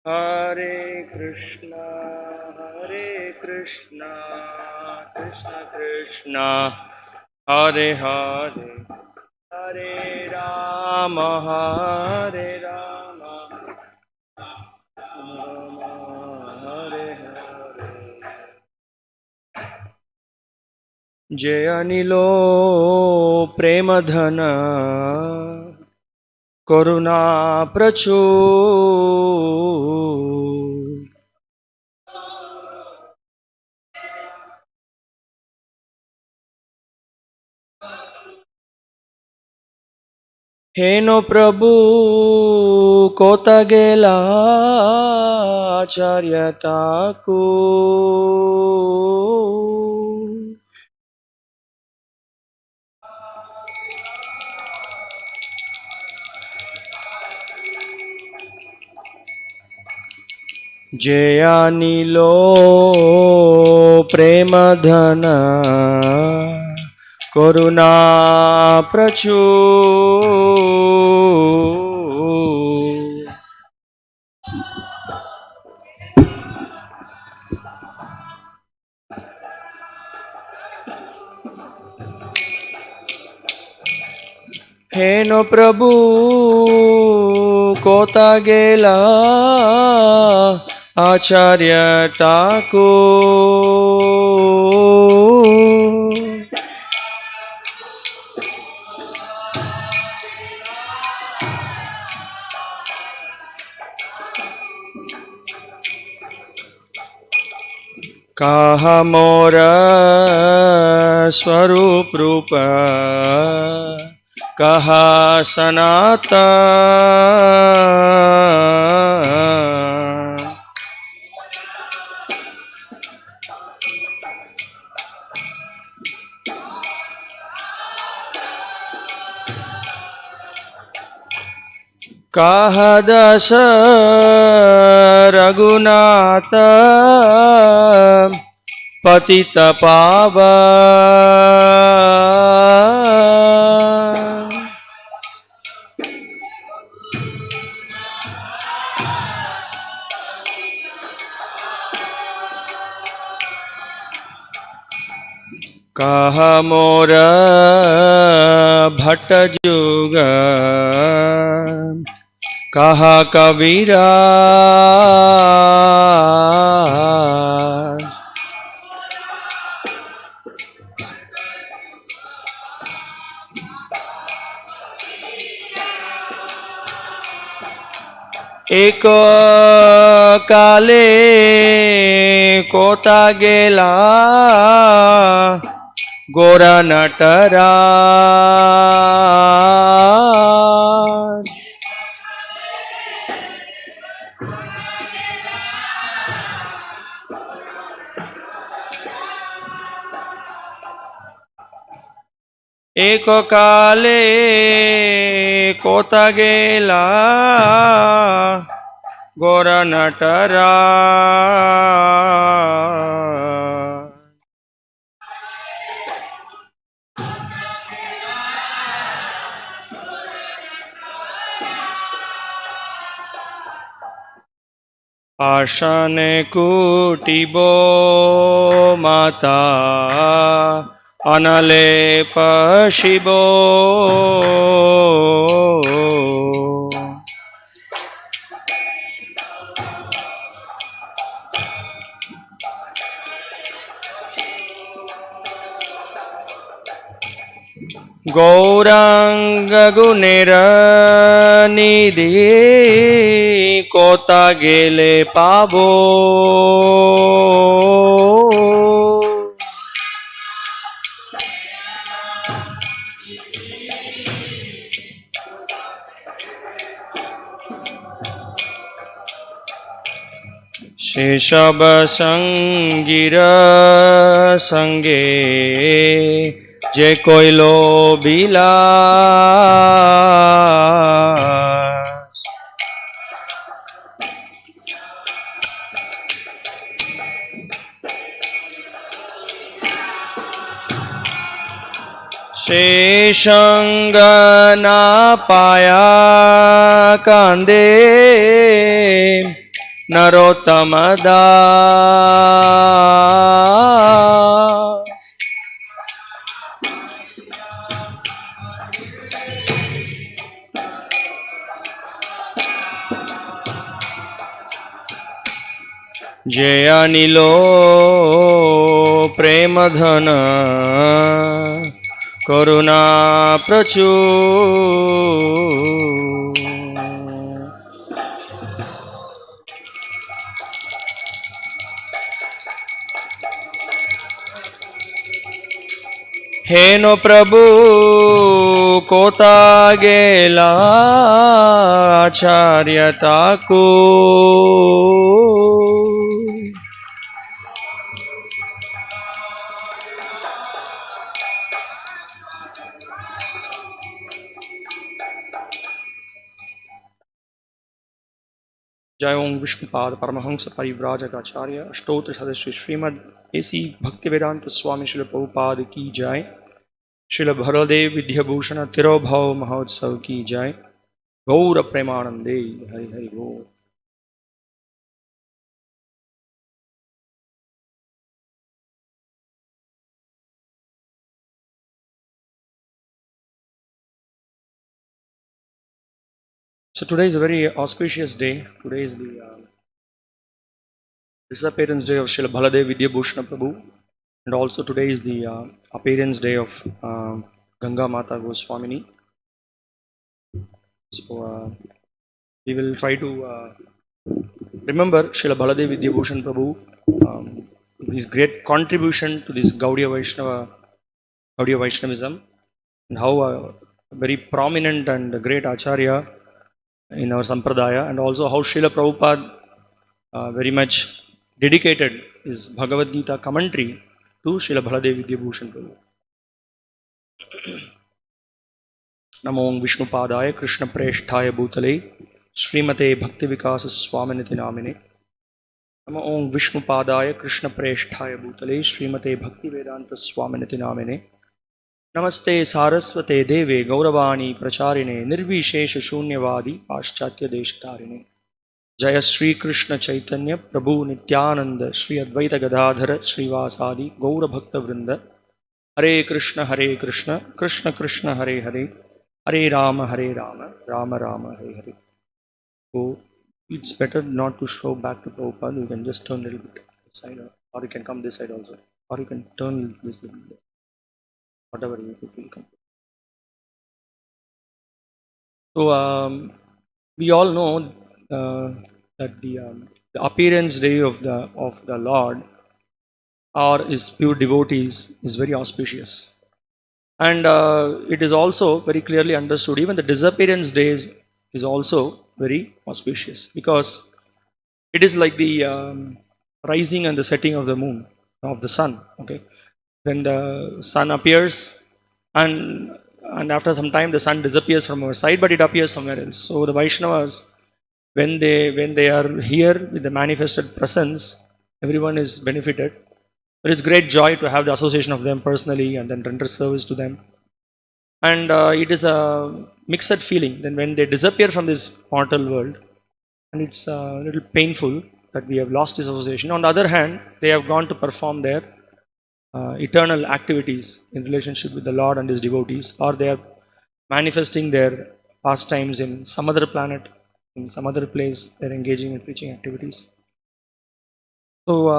Hare Krishna, Hare Krishna, Krishna Krishna, Hare Hare, Hare Rama, Hare Rama, Rama Hare Hare. Jai Anilo Premadhana Karuna Prachur Heno Prabhu Kota Gela Acharya Thakur Jaya Nilo Premadhana Karuna Prachur Heno Prabhu Kota Gela Acharya Thakur Kaha Mora Swarup Rupa Kaha Sanatan Kaha Dasa Raghunatha Patita Pavan Kaha Mora Bhatta Juga Kaha Kavira Eko Kale Kota Gela Gora Nataraj Eko Kale Kota Gela Gora Nataraj Ashane Kutibo Mata Analepa Shibo Gauranga Gunera Nidhi Kota Gele Pabo Sheshab Sangira Sange Je Koilo Bilas Sheshanga Na Paya Kande Narottama Das. जय अनिलो प्रेम धन करुणा प्रचुर हेनो प्रभु कोता गेला आचार्यता को जय ओम विष्णुपाद परमहंस परिव्राजकाचार्य अष्टोत्तर सदस्य Shrimad AC Bhaktivedanta स्वामी श्रील प्रभुपाद की जय। श्रील बलदेव विद्याभूषण तिरोभाव महोत्सव की जय। गौर प्रेमानंदे हरि हरि बोल। So today is a very auspicious day. Today is the disappearance day of Srila Baladeva Vidyabhusana Prabhu, and also today is the appearance day of Ganga Mata Goswamini. So we will try to remember Srila Baladeva Vidyabhusana Prabhu, his great contribution to this Gaudiya Vaishnavism, and how a very prominent and great acharya in our sampradaya, and also how Srila Prabhupada very much dedicated his Bhagavad Gita commentary to Srila Baladeva Vidyabhusana Prabhu. Namo Vishnupadaya Krishna Presthaya Bhutale Srimate Bhakti Vikasa Swaminiti Namine. Namo Vishnupadaya Krishna Presthaya Bhutale Srimate Bhakti Vedanta Swaminiti Namine. Namaste Saraswate Deve Gauravani Pracharine Nirvishesha Shunyavadi Paschatya Deshtarine. Jaya Shri Krishna Chaitanya Prabhu Nityananda Shri Advaita Gadadhara Srivasadi Gaura Bhakta Vrinda. Hare Krishna Krishna Krishna Hare Hare Hare Rama Rama Rama Hare Hare. So it's better not to show back to Prabhupada. You can just turn a little bit aside, or you can come this side also, or you can turn this little bit. Whatever you feel comfortable. So we all know that the appearance day of the Lord or his pure devotees is very auspicious, and it is also very clearly understood. Even the disappearance days is also very auspicious, because it is like the rising and the setting of the moon, of the sun. Okay, when the sun appears, and after some time the sun disappears from our sight, but it appears somewhere else. So the Vaishnavas, when they are here with the manifested presence, everyone is benefited. But it's great joy to have the association of them personally and then render service to them. And it is a mixed feeling then when they disappear from this mortal world, and it's a little painful that we have lost this association. On the other hand, they have gone to perform their eternal activities in relationship with the Lord and his devotees, or they are manifesting their pastimes in some other planet, in some other place. They're engaging in preaching activities. So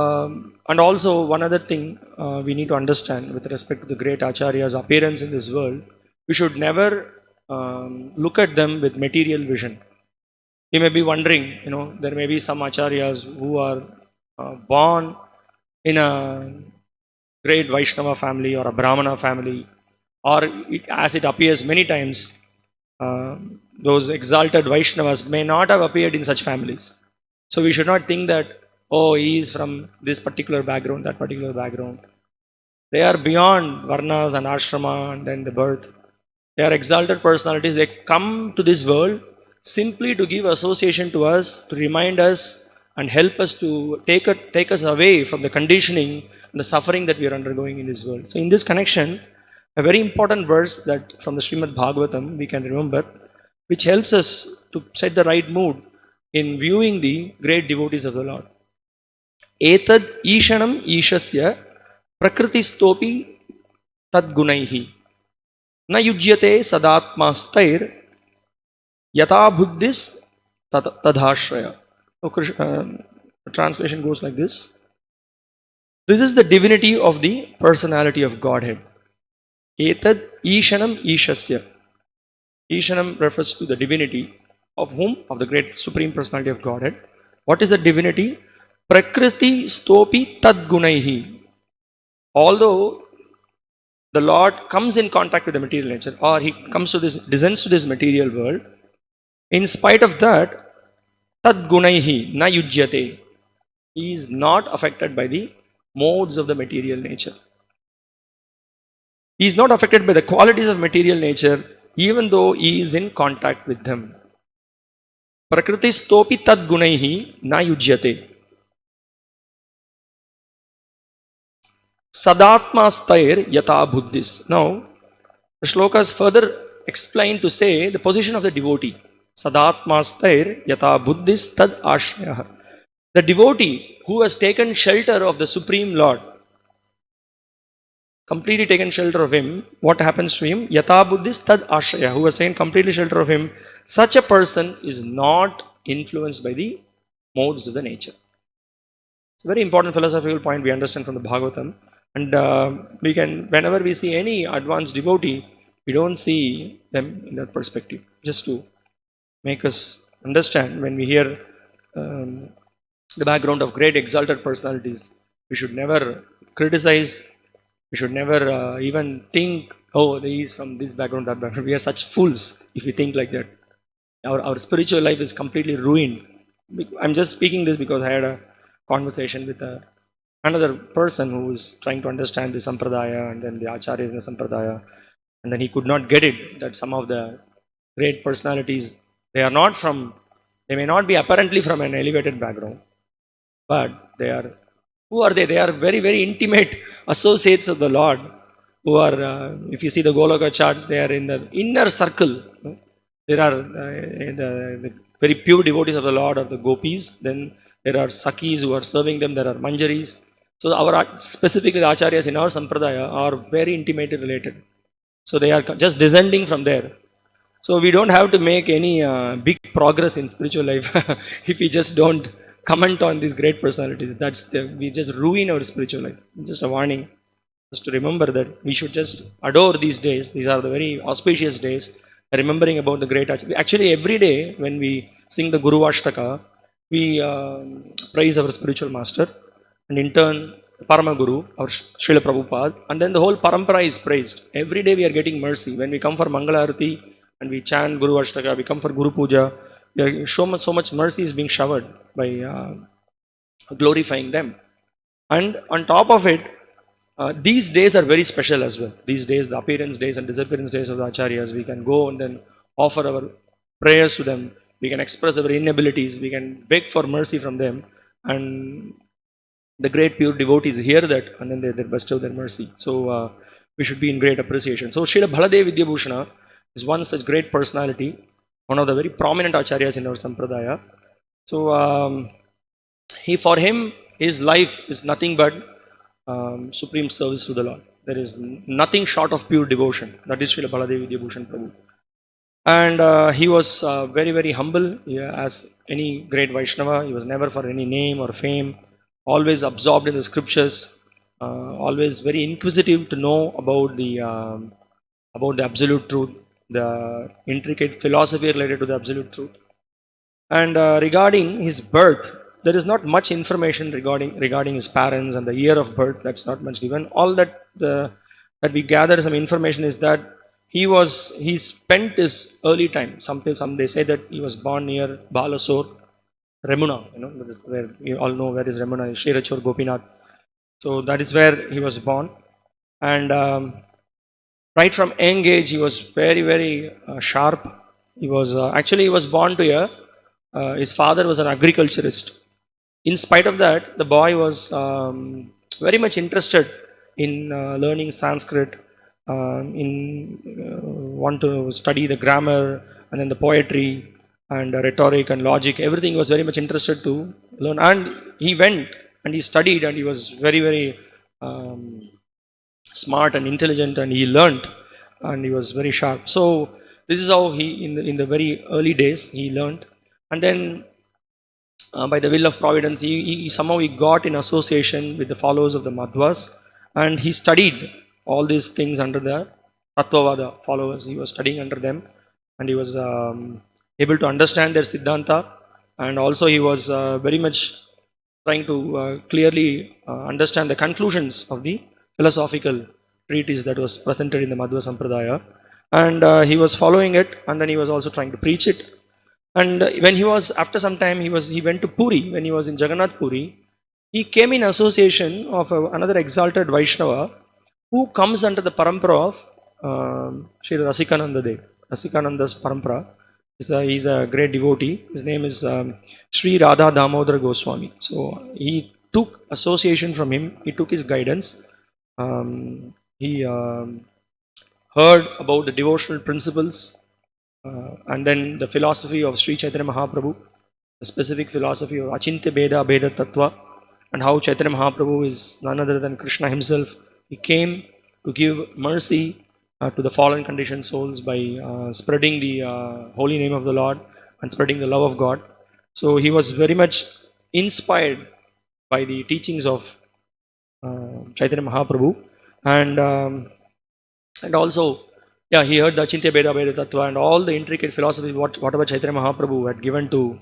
and also one other thing we need to understand with respect to the great acharyas' appearance in this world, we should never look at them with material vision. You may be wondering, there may be some acharyas who are born in a great Vaishnava family or a Brahmana family, or as it appears many times, those exalted Vaishnavas may not have appeared in such families. So we should not think that, oh, he is from this particular background, that particular background. They are beyond varnas and ashrama and then the birth. They are exalted personalities. They come to this world simply to give association to us, to remind us and help us to take us away from the conditioning and the suffering that we are undergoing in this world. So in this connection, a very important verse that from the Srimad Bhagavatam we can remember, which helps us to set the right mood in viewing the great devotees of the Lord. Etad ishanam ishasya prakritistopi tadgunaihi na yujyate sadatmastair yata buddhis tadhashraya. So, the translation goes like this. This is the divinity of the personality of Godhead. Etad ishanam ishasya. Ishanam refers to the divinity of whom? Of the great supreme personality of Godhead. What is the divinity? Prakriti stopi tadgunaihi. Although the Lord comes in contact with the material nature, or he comes to this, descends to this material world, in spite of that, tadgunaihi na yujyate. He is not affected by the modes of the material nature. He is not affected by the qualities of material nature, even though he is in contact with them. Prakritistopi tadgunaihi na yujyate. Sadatmastair yata buddhis. Now, the shlokas further explain to say the position of the devotee. Sadatmastair yata buddhis tad ashraya. The devotee who has taken shelter of the Supreme Lord, completely taken shelter of him, what happens to him? Yata buddhis tad ashraya. Who has taken completely shelter of him, such a person is not influenced by the modes of the nature. It's a very important philosophical point we understand from the Bhagavatam. And we can, whenever we see any advanced devotee, we don't see them in that perspective. Just to make us understand, when we hear the background of great exalted personalities, we should never criticize, we should never even think, oh, he is from this background, that background. We are such fools if we think like that. Our spiritual life is completely ruined. I'm just speaking this because I had a conversation with another person who was trying to understand the sampradaya and then the acharyas in the sampradaya, and then he could not get it that some of the great personalities, they may not be apparently from an elevated background, but they are, who are they? They are very, very intimate associates of the Lord, who are, if you see the Goloka chart, they are in the inner circle. There are the very pure devotees of the Lord, of the gopis. Then there are sakis who are serving them. There are manjaris. So specifically the acharyas in our sampradaya are very intimately related. So they are just descending from there. So we don't have to make any big progress in spiritual life if we just don't comment on these great personalities. We just ruin our spiritual life. Just a warning, just to remember that we should just adore these days. These are the very auspicious days, remembering about the great acharyas. Actually, every day when we sing the Guru Ashtaka, we praise our spiritual master, and in turn Parama Guru, our Srila Prabhupada, and then the whole parampara is praised. Every day we are getting mercy. When we come for Mangala Arati and we chant Guru Ashtaka, we come for Guru Puja, so much mercy is being showered by glorifying them. And on top of it, these days are very special as well. These days, the appearance days and disappearance days of the acharyas, we can go and then offer our prayers to them. We can express our inabilities. We can beg for mercy from them. And the great pure devotees hear that, and then they bestow their mercy. So we should be in great appreciation. So Srila Baladeva Vidyabhusana is one such great personality, one of the very prominent acharyas in our sampradaya. So for him, his life is nothing but supreme service to the Lord. There is nothing short of pure devotion. That is Srila Baladeva Vidyabhusana Prabhu. And he was very, very humble, as any great Vaishnava. He was never for any name or fame, always absorbed in the scriptures, always very inquisitive to know about the absolute truth, the intricate philosophy related to the absolute truth. And regarding his birth, there is not much information regarding his parents and the year of birth. That's not much given. All that we gather some information is that he spent his early time. Some they say that he was born near Balasore, Remuna. Where you all know where is Remuna, Shirachur Gopinath. So that is where he was born, and right from young age he was very, very sharp. He was born to his father was an agriculturist. In spite of that, the boy was very much interested in learning Sanskrit, want to study the grammar and then the poetry. and rhetoric and logic. Everything he was very much interested to learn. And he went and he studied, and he was very, very um, smart and intelligent, and he learned, and he was very sharp. So this is how he, in the very early days, he learned. And then by the will of providence, he somehow he got in association with the followers of the Madhvas, and he studied all these things under the Tattvavada followers. He was studying under them, and he was able to understand their Siddhanta, and also he was very much trying to clearly understand the conclusions of the philosophical treatise that was presented in the Madhva Sampradaya. And he was following it, and then he was also trying to preach it. And when he was, after some time, he went to Puri. When he was in Jagannath Puri, he came in association of another exalted Vaishnava who comes under the parampara of Sri Rasikananda Dev. Rasikananda's parampara. He's a great devotee. His name is Sri Radha Damodar Goswami. So he took association from him. He took his guidance. He heard about the devotional principles, and then the philosophy of Sri Chaitanya Mahaprabhu, the specific philosophy of Achintya Beda Beda Tattva, and how Chaitanya Mahaprabhu is none other than Krishna himself. He came to give mercy to the fallen conditioned souls by spreading the holy name of the Lord and spreading the love of God. So he was very much inspired by the teachings of Chaitanya Mahaprabhu, and also, yeah, he heard the Achintya Beda Beda Tattva and all the intricate philosophy whatever Chaitanya Mahaprabhu had given to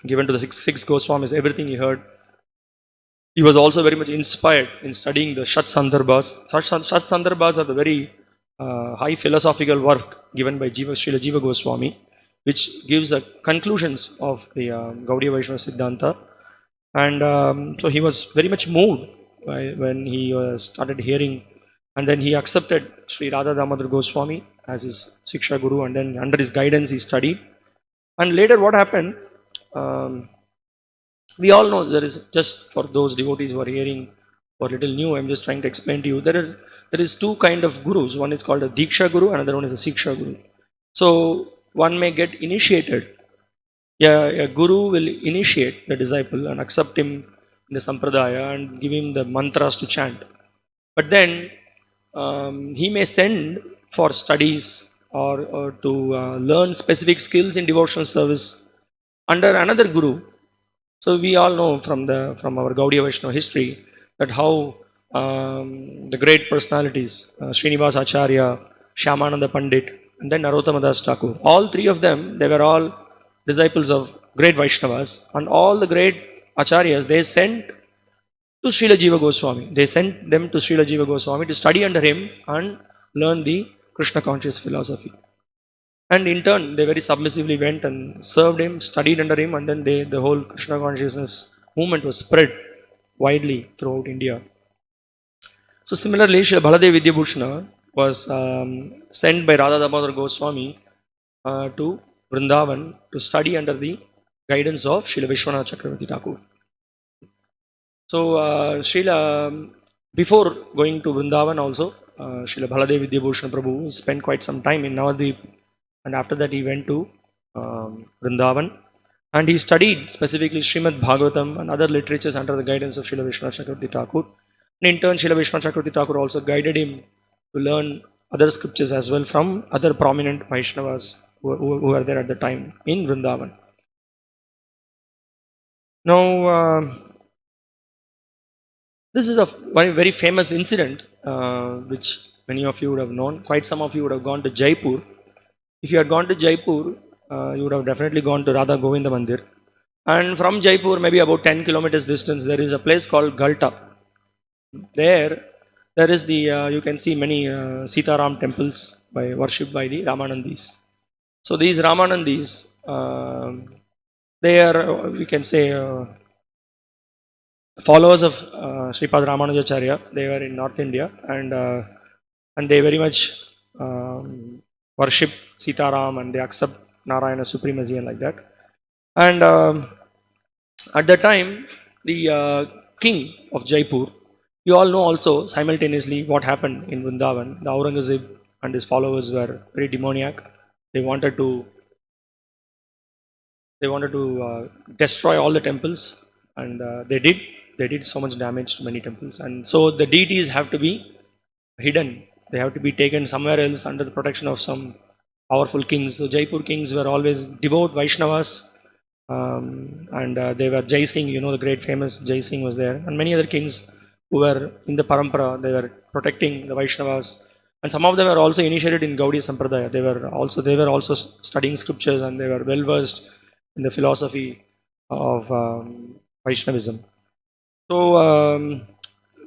the six Goswamis. Everything he heard. He was also very much inspired in studying the Shat Sandarbhas. Shat Sandarbhas are the very high philosophical work given by Srila Jiva Goswami, which gives the conclusions of the Gaudiya Vaishnava Siddhanta. And so he was very much moved when he started hearing, and then he accepted Sri Radha Damodar Goswami as his Siksha Guru, and then under his guidance he studied. And later what happened, we all know, there is, just for those devotees who are hearing or little new, I'm just trying to explain to you, there is two kind of gurus. One is called a Diksha Guru, another one is a Siksha Guru. So one may get initiated. Yeah, a guru will initiate the disciple and accept him in the sampradaya and give him the mantras to chant. But then he may send for studies or to learn specific skills in devotional service under another guru. So we all know from our Gaudiya Vaishnava history that how the great personalities, Srinivas Acharya, Shyamananda Pandit, and then Narottama Das Thakur, all three of them, they were all disciples of great Vaishnavas, and all the great Acharyas, they sent to Srila Jiva Goswami. They sent them to Srila Jiva Goswami to study under him and learn the Krishna conscious philosophy. And in turn, they very submissively went and served him, studied under him, and then the whole Krishna consciousness movement was spread widely throughout India. So similarly, Srila Baladeva Vidyabhusana was sent by Radha Damodar Goswami to Vrindavan to study under the guidance of Srila Vishwanath Chakravarti Thakur. So Srila, before going to Vrindavan also, Srila Baladeva Vidyabhusana Prabhu spent quite some time in Navadvip, and after that he went to Vrindavan, and he studied specifically Srimad Bhagavatam and other literatures under the guidance of Srila Vishwanath Chakravarti Thakur. And in turn, Srila Vishwanath Chakravarti Thakur also guided him to learn other scriptures as well from other prominent Vaishnavas who were there at the time in Vrindavan. Now, this is a very famous incident which many of you would have known. Quite some of you would have gone to Jaipur. If you had gone to Jaipur, you would have definitely gone to Radha Govinda Mandir. And from Jaipur, maybe about 10 kilometers distance, there is a place called Galta. There is the, you can see many Sitaram temples worshipped by the Ramanandis. So these Ramanandis, they are, we can say, followers of Sripad Ramanujacharya. They were in North India, and they very much worship Sitaram, and they accept Narayana supremacy and like that. And at that time, the king of Jaipur, you all know also simultaneously what happened in Vrindavan. The Aurangzeb and his followers were very demoniac. They wanted to destroy all the temples, and they did so much damage to many temples, and so the deities have to be hidden. They have to be taken somewhere else under the protection of some powerful kings. So Jaipur kings were always devout Vaishnavas, and they were Jai Singh, the great famous Jai Singh was there, and many other kings who were in the parampara. They were protecting the Vaishnavas, and some of them were also initiated in Gaudiya Sampradaya. They were also studying scriptures, and they were well versed in the philosophy of Vaishnavism. So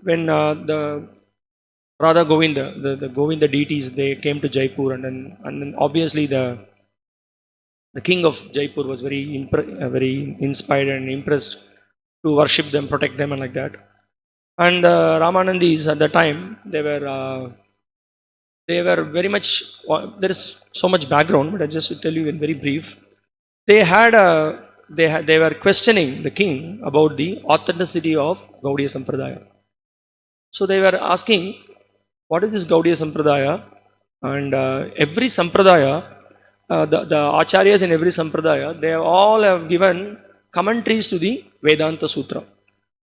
when the Radha Govinda, the Govinda deities, they came to Jaipur, and then obviously the king of Jaipur was very inspired and impressed to worship them, protect them, and like that. And Ramanandis at the time, they were very much. There is so much background, but I just tell you in very brief. They were questioning the king about the authenticity of Gaudiya Sampradaya. So they were asking, what is this Gaudiya Sampradaya? And every Sampradaya, the Acharyas in every Sampradaya, they all have given commentaries to the Vedanta Sutra.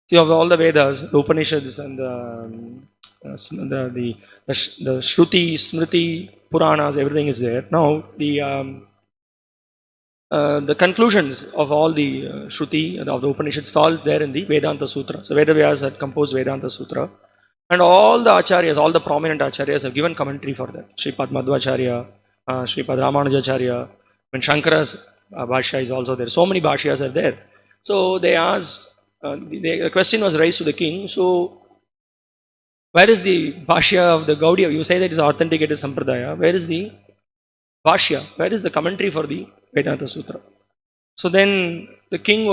See, of all the Vedas, the Upanishads, and the Shruti, Smriti, Puranas, everything is there. Now, the conclusions of all the Shruti, of the Upanishads, all there in the Vedanta Sutra. So Vedavyas had composed Vedanta Sutra. And all the Acharyas, all the prominent Acharyas have given commentary for that. Sripad Madhvacharya, Sripad Ramanujacharya, and Shankara's Bhashya is also there. So many Bhashyas are there. So they asked, the question was raised to the king. So, where is the Bhashya of the Gaudiya? You say that is authenticated Sampradaya. Where is the Bhashya? Where is the commentary for the Vedanta Sutra? So then the king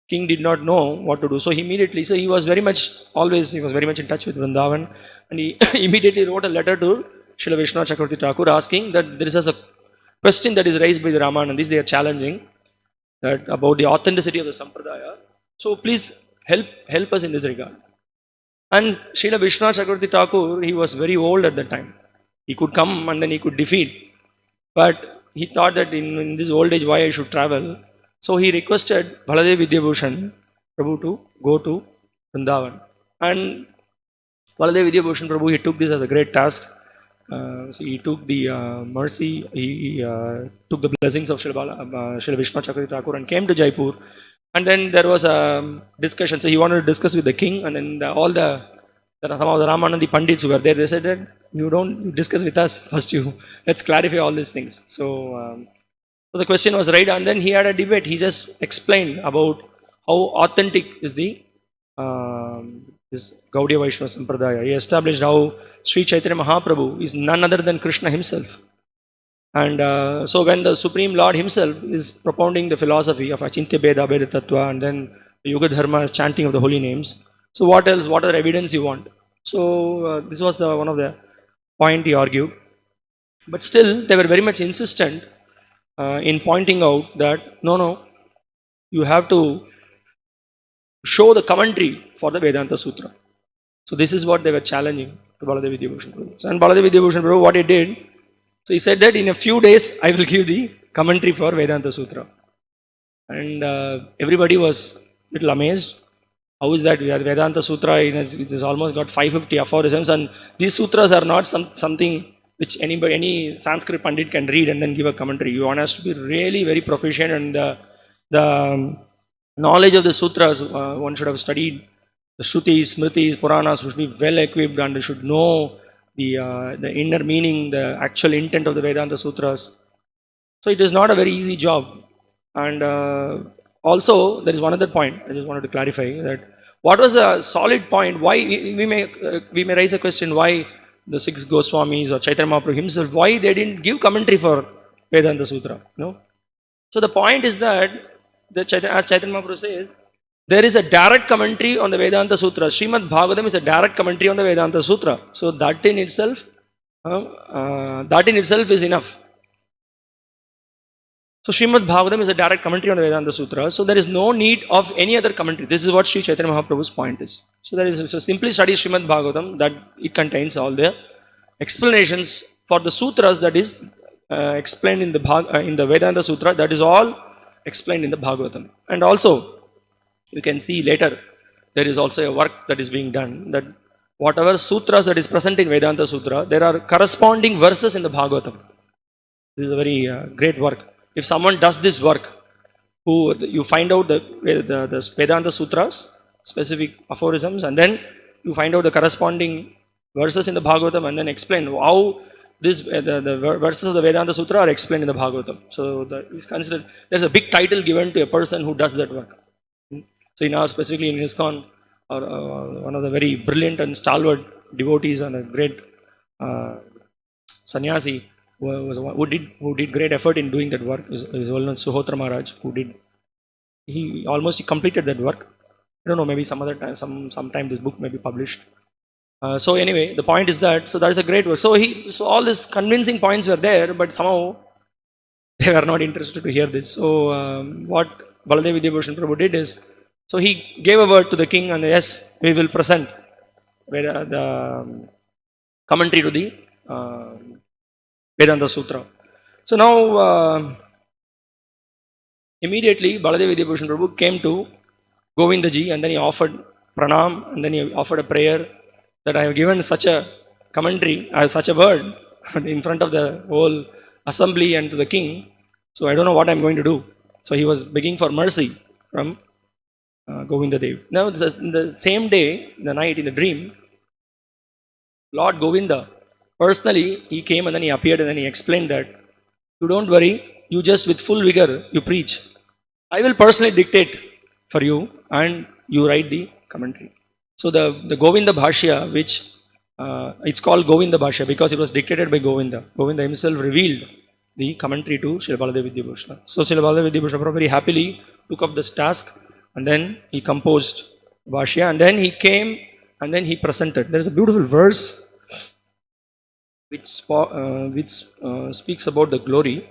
did not know what to do. So he was very much in touch with Vrindavan, and he immediately wrote a letter to Srila Vishwanath Chakravarti Thakur asking that there is a question that is raised by the Ramanandis. They are challenging that about the authenticity of the Sampradaya. So please help us in this regard. And Srila Vishwanath Chakravarti Thakur, he was very old at that time. He could come and then he could defeat. But he thought that in this old age, why I should travel? So he requested Baladeva Vidyabhusana Prabhu to go to Vrindavan. And Baladeva Vidyabhusana Prabhu, he took this as a great task. So he took the mercy, he took the blessings of Srila Vishwanath Chakravarti Thakur and came to Jaipur. And then there was a discussion. So he wanted to discuss with the king, and then some of the Ramanandi Pandits who were there, they said that you don't discuss with us, first let's clarify all these things. So the question was right, and then he had a debate. He just explained about how authentic is the this Gaudiya Vaishnava Sampradaya. He established how Sri Chaitanya Mahaprabhu is none other than Krishna himself. And so when the Supreme Lord himself is propounding the philosophy of Achintya Bheda, Bheda Tattva, and then the Yuga Dharma is chanting of the holy names. So what else? What other evidence you want? So this was one of the point he argued. But still, they were very much insistent in pointing out that no, you have to show the commentary for the Vedanta Sutra. So this is what they were challenging to Baladeva Vidyabhusana Prabhu. And Baladeva Vidyabhusana Prabhu, what he did, so he said that in a few days I will give the commentary for Vedanta Sutra. And everybody was a little amazed. How is that? Vedanta Sutra, it has almost got 550 aphorisms, and these sutras are not something which any Sanskrit Pandit can read and then give a commentary. You want us to be really very proficient, and the knowledge of the sutras, one should have studied the Shrutis, Smritis, Puranas, should be well equipped and should know the inner meaning, the actual intent of the Vedanta Sutras. So it is not a very easy job. And also, there is one other point I just wanted to clarify, that what was the solid point? Why we may raise a question, why the six Goswamis or Chaitanya Mahaprabhu himself, why they didn't give commentary for Vedanta Sutra? No. So the point is that as Chaitanya Mahaprabhu says, there is a direct commentary on the Vedanta Sutra. Srimad Bhagavatam is a direct commentary on the Vedanta Sutra. So that in itself is enough. So Srimad Bhagavatam is a direct commentary on the Vedanta Sutra. So there is no need of any other commentary. This is what Sri Chaitanya Mahaprabhu's point is. So simply study Srimad Bhagavatam, that it contains all the explanations For the sutras that is explained in the Vedanta Sutra, that is all explained in the Bhagavatam. And also, you can see later, there is also a work that is being done, that whatever sutras that is present in Vedanta Sutra, there are corresponding verses in the Bhagavatam. This is a very great work. If someone does this work, who you find out the Vedanta Sutras, specific aphorisms, and then you find out the corresponding verses in the Bhagavatam, and then explain how the verses of the Vedanta Sutra are explained in the Bhagavatam. So is considered, there's a big title given to a person who does that work. So in our, specifically in ISKCON, one of the very brilliant and stalwart devotees and a great sannyasi who did great effort in doing that work is well-known Suhotra Maharaj, he almost completed that work. I don't know, maybe some other time, sometime this book may be published. So anyway, the point is that, so that is a great work. So all these convincing points were there, but somehow they were not interested to hear this. So what Baladeva Vidyabhusana Prabhu did is, so he gave a word to the king, and yes, we will present the commentary to the Vedanta Sutra. So now, immediately Baladeva Vidyabhusana Prabhu came to Govindaji, and then he offered pranam, and then he offered a prayer that I have given such a commentary, such a word in front of the whole assembly and to the king. So I don't know what I'm going to do. So he was begging for mercy from Govindadev. Now, the same day, the night in the dream, Lord Govinda, personally, he came and then he appeared and then he explained that, you don't worry, you just with full vigor, you preach. I will personally dictate for you and you write the commentary. So the Govinda Bhashya, which it's called Govinda Bhashya because it was dictated by Govinda. Govinda himself revealed the commentary to Srila Baladeva Vidyabhusana. So Srila Baladeva Vidyabhusana very happily took up this task, and then he composed Bhashya, and then he came and then he presented. There is a beautiful verse which speaks about the glory.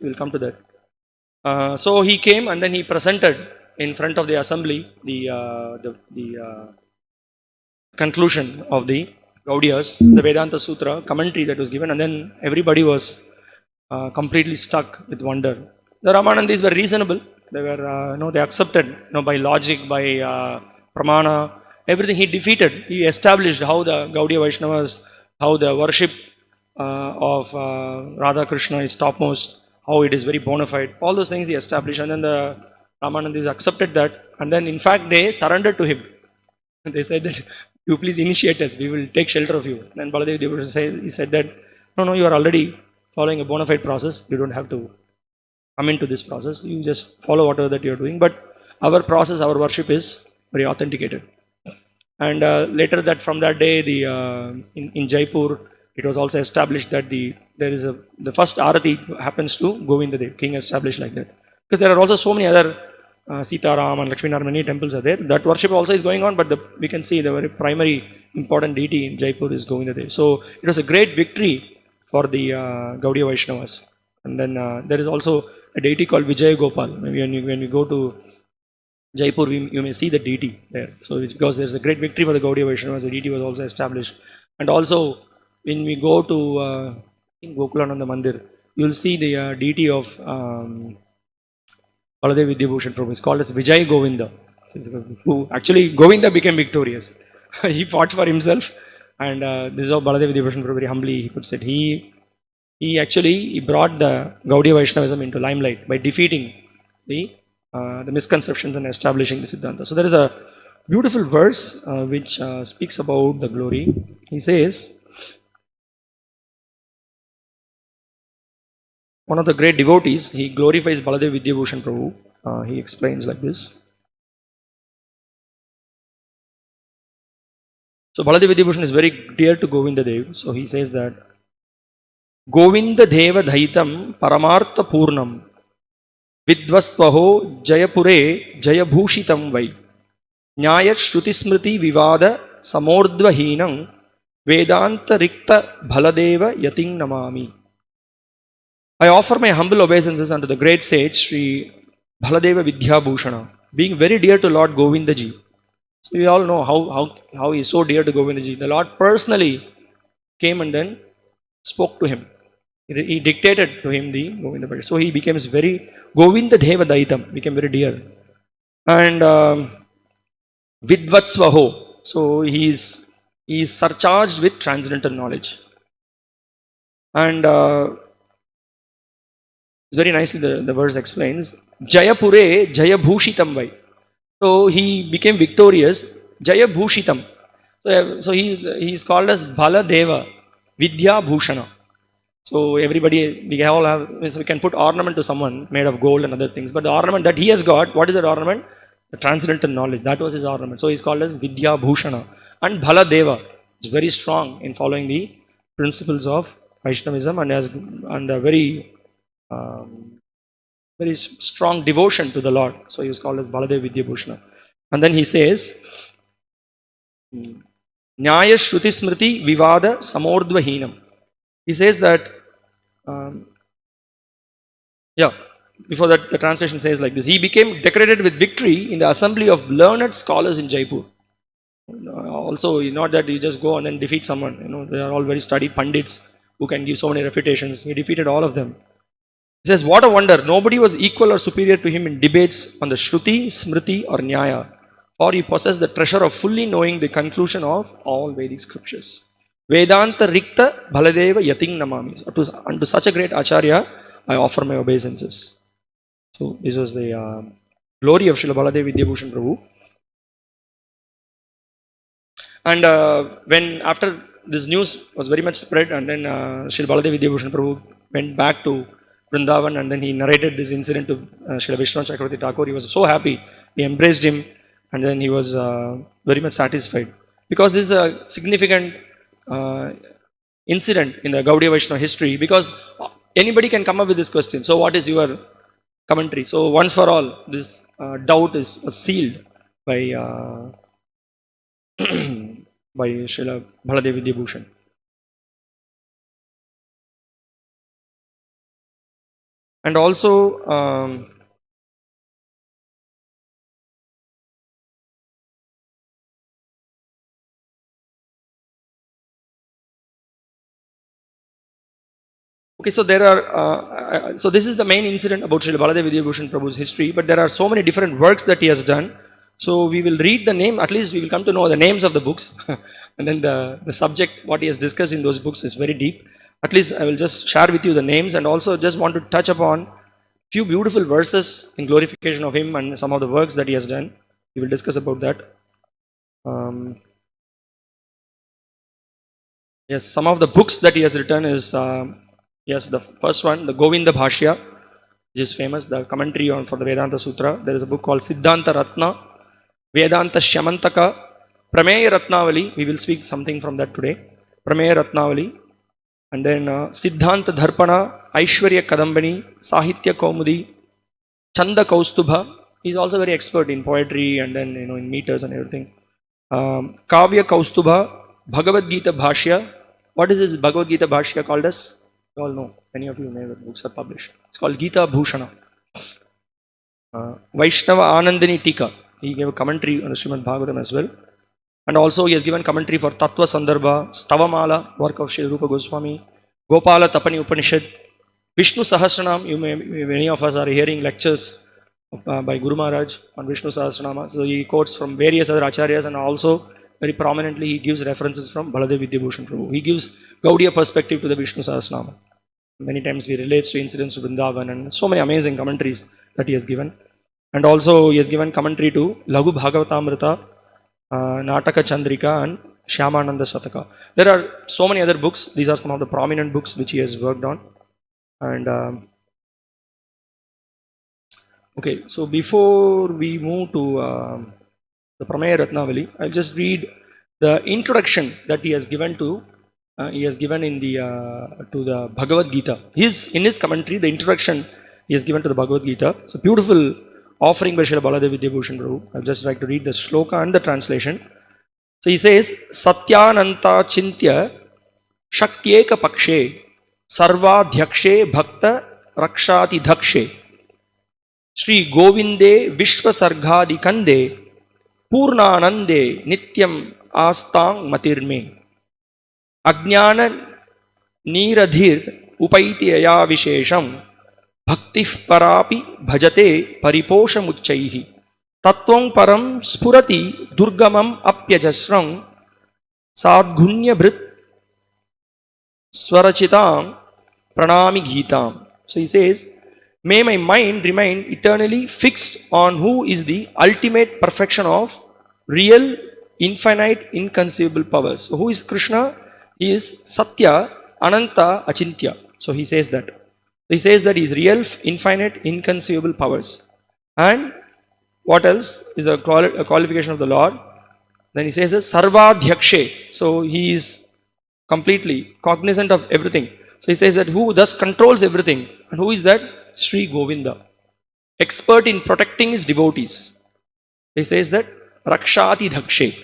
We will come to that. So he came and then he presented in front of the assembly the conclusion of the Gaudiyas, the Vedanta Sutra commentary that was given, and then everybody was completely stuck with wonder. The Ramanandis were reasonable. They were, they accepted, by logic, by pramana, everything he defeated. He established how the Gaudiya Vaishnavas, how the worship of Radha Krishna is topmost, how it is very bona fide. All those things he established, and then the Ramanandis accepted that, and then in fact they surrendered to him. They said that, you please initiate us, we will take shelter of you. Then Baladeva Vidyabhusana said that, no, you are already following a bona fide process, you don't have to come into this process, you just follow whatever that you are doing, but our process, our worship is very authenticated. And later that, from that day, in Jaipur, it was also established that the first Arati happens to Govindadev, king established like that. Because there are also so many other Sitaram and Lakshminarayan, many temples are there. That worship also is going on, but we can see the very primary important deity in Jaipur is Govindadev. So it was a great victory for the Gaudiya Vaishnavas. And then there is also a deity called Vijay Gopal. Maybe when you go to Jaipur, you may see the deity there. So it's because there's a great victory for the Gaudiya Vaishnavas, the deity was also established. And also, when we go to Gokulananda Mandir, you will see the deity of Baladeva Vidyabhusana Prabhu. It's called as Vijay Govinda. Who actually, Govinda became victorious. He fought for himself, and this is how Baladeva Vidyabhusana Prabhu very humbly he puts it. He actually brought the Gaudiya Vaishnavism into limelight by defeating the misconceptions and establishing the Siddhanta. So there is a beautiful verse which speaks about the glory. He says, one of the great devotees, he glorifies Baladeva Vidyabhusana Prabhu. He explains like this. So Baladeva Vidyabhusana is very dear to Govindadev. So he says that Govinda Deva Dhaitam Paramartha Purnam Vidvastvaho Jayapure Jayabhushitam Vai Nyayat Shruti Smriti Vivada Samordvahinam Vedanta Rikta Baladeva Yating Namami. I offer my humble obeisances unto the great sage Sri Baladeva Vidyabhusana, being very dear to Lord Govindaji. So we all know how he is so dear to Govindaji. The Lord personally came and then spoke to him. He dictated to him the Govinda Bhajan. So he becomes very Govinda Deva Daitam, became very dear. And Vidvatsvaho. So he is surcharged with transcendental knowledge. And very nicely the verse explains Jayapure Jayabhushitam Vai. So he became victorious. Jayabhushitam. So he is called as Baladeva Vidyabhusana. So everybody, we all have, so we can put ornament to someone made of gold and other things. But the ornament that he has got, what is that ornament? The transcendental knowledge. That was his ornament. So he's called as Vidyabhushana. And Baladeva is very strong in following the principles of Vaishnavism and a very very strong devotion to the Lord. So he was called as Baladeva Vidyabhushana. And then he says, Nyaya Shruti Smriti Vivada Samordvahinam. He says that, before that the translation says like this, he became decorated with victory in the assembly of learned scholars in Jaipur. Also, not that you just go and then defeat someone. They are all very studied Pandits who can give so many refutations. He defeated all of them. He says, what a wonder, nobody was equal or superior to him in debates on the Shruti, Smriti or Nyaya, for he possessed the treasure of fully knowing the conclusion of all Vedic scriptures. Vedanta Rikta Baladeva Yating Namami. Unto such a great Acharya, I offer my obeisances. So this was the glory of Srila Baladeva Vidyabhusana Prabhu. And when after this news was very much spread, and then Srila Baladeva Vidyabhusana Prabhu went back to Vrindavan, and then he narrated this incident to Srila Vishwanath Chakravarti Thakur. He was so happy. He embraced him, and then he was very much satisfied. Because this is a significant incident in the Gaudiya Vaishnava history, because anybody can come up with this question. So what is your commentary? So once for all, this doubt was sealed by by Srila Baladeva Vidyabhusana. And also okay, so there are so this is the main incident about Srila Baladeva Vidyabhusana Prabhu's history, but there are so many different works that he has done. So we will read the name, at least we will come to know the names of the books. And then the subject, what he has discussed in those books is very deep. At least I will just share with you the names, and also just want to touch upon few beautiful verses in glorification of him and some of the works that he has done. We will discuss about that. Yes, some of the books that he has written is, yes, the first one, the Govinda Bhashya, which is famous, the commentary for the Vedanta Sutra. There is a book called Siddhanta Ratna, Vedanta Shyamantaka, Prameya Ratnavali. We will speak something from that today. Prameya Ratnavali. And then Siddhanta Dharpana, Aishwarya Kadambani, Sahitya Kaumudi, Chanda Kaustubha. He is also very expert in poetry and then in meters and everything. Kavya Kaustubha, Bhagavad Gita Bhashya. What is this Bhagavad Gita Bhashya called as? You all know. Many of you know the books are published. It's called Gita Bhushana. Vaishnava Anandini Tika. He gave a commentary on the Srimad Bhagavatam as well. And also he has given commentary for Tattva Sandarbha, Stavamala, work of Sri Rupa Goswami, Gopala Tapani Upanishad, Vishnu Sahasranam. Many of us are hearing lectures by Guru Maharaj on Vishnu Sahasranama. So he quotes from various other acharyas, and also very prominently he gives references from Baladeva Vidyabhusana Prabhu. He gives Gaudiya perspective to the Vishnu Sahasranama. Many times he relates to incidents to Vrindavan, and so many amazing commentaries that he has given. And also he has given commentary to Laghu Bhagavatamrita, Nataka Chandrika and Shyamananda Sataka. There are so many other books. These are some of the prominent books which he has worked on. And okay, so before we move to the Prameya Ratnavali, I'll just read the introduction that he has given to in the to the Bhagavad Gita. In his commentary, the introduction he has given to the Bhagavad Gita. It's a beautiful offering by Srila Baladeva Vidyabhusana Prabhu. I'd just like to read the shloka and the translation. So he says, Satyananta Chintya Shaktyeka Pakshe Sarvadhyakshe Bhakta Rakshati Dhakshe Sri Govinde Vishwasarghadi Kande Purnanande Nityam Astang Matirme Ajnana नीरधिर उपैति यया विशेषम भक्तिः परापि भजते परिपोषमुच्चैः तत्त्वं परं स्फुरति दुर्गमम् अप्यजस्रं साद्गुण्यभृत् स्वरचितां pranami geetam. So he says, may my mind remain eternally fixed on who is the ultimate perfection of real, infinite, inconceivable powers. So who is Krishna? He is Satya, Ananta, Achintya. So he says that. He says that he is real, infinite, inconceivable powers. And what else is the qualification of the Lord? Then he says Sarvadhyakshe. So he is completely cognizant of everything. So he says that who thus controls everything. And who is that? Sri Govinda. Expert in protecting his devotees. He says that Rakshati Dhakshe.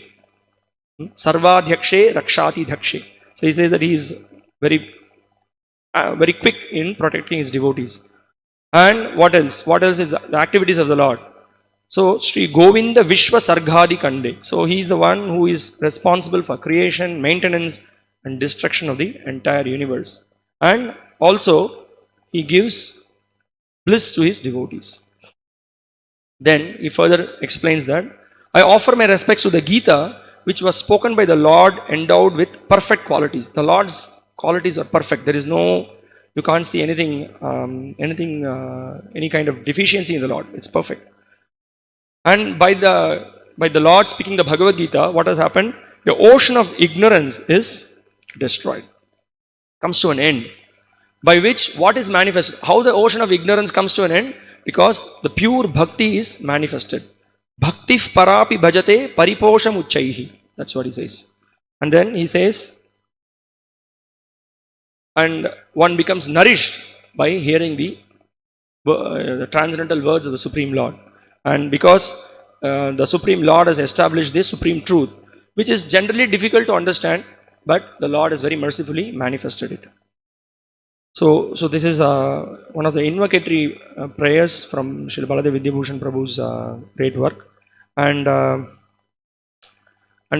Sarvadhyakshe Rakshati Dhakshe. So he says that he is very quick in protecting his devotees. And what else? What else is the activities of the Lord? So Sri Govinda Vishwa Sarghadi Kande. So he is the one who is responsible for creation, maintenance and destruction of the entire universe. And also he gives bliss to his devotees. Then he further explains that I offer my respects to the Gita, which was spoken by the Lord, endowed with perfect qualities. The Lord's qualities are perfect. There is no, you can't see anything, any kind of deficiency in the Lord. It's perfect. And by the Lord speaking the Bhagavad Gita, what has happened? The ocean of ignorance is destroyed. Comes to an end. By which what is manifested? How the ocean of ignorance comes to an end? Because the pure bhakti is manifested. Bhaktif parapi bhajate pariposham uchchaihi. That's what he says. And then he says, and one becomes nourished by hearing the transcendental words of the Supreme Lord. And because the Supreme Lord has established this supreme truth, which is generally difficult to understand, but the Lord has very mercifully manifested it. So this is one of the invocatory prayers from Srila Baladeva Vidyabhusana Prabhu's great work. And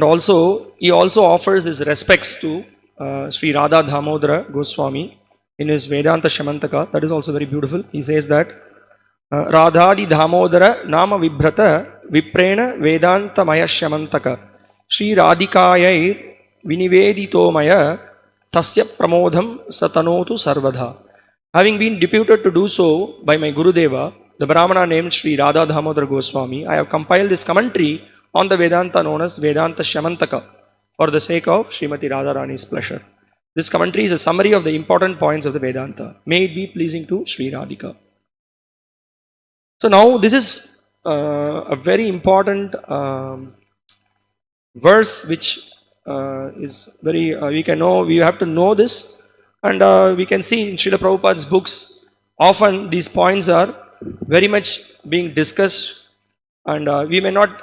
also, he also offers his respects to Sri Radha Dhamodara Goswami in his Vedanta Shamantaka. That is also very beautiful. He says that Radhadi Dhamodara Nama Vibhrata Viprena Vedanta Maya Shamantaka Sri Radhikayai Vinivedito Maya Tasya Pramodham Satanotu Sarvadha. Having been deputed to do so by my Gurudeva, the Brahmana named Sri Radha Dhamodara Goswami, I have compiled this commentary on the Vedanta known as Vedanta Shamantaka for the sake of Srimati Radharani's pleasure. This commentary is a summary of the important points of the Vedanta. May it be pleasing to Sri Radhika. So now this is a very important verse which is very, we have to know this, and we can see in Srila Prabhupada's books, often these points are very much being discussed, and we may not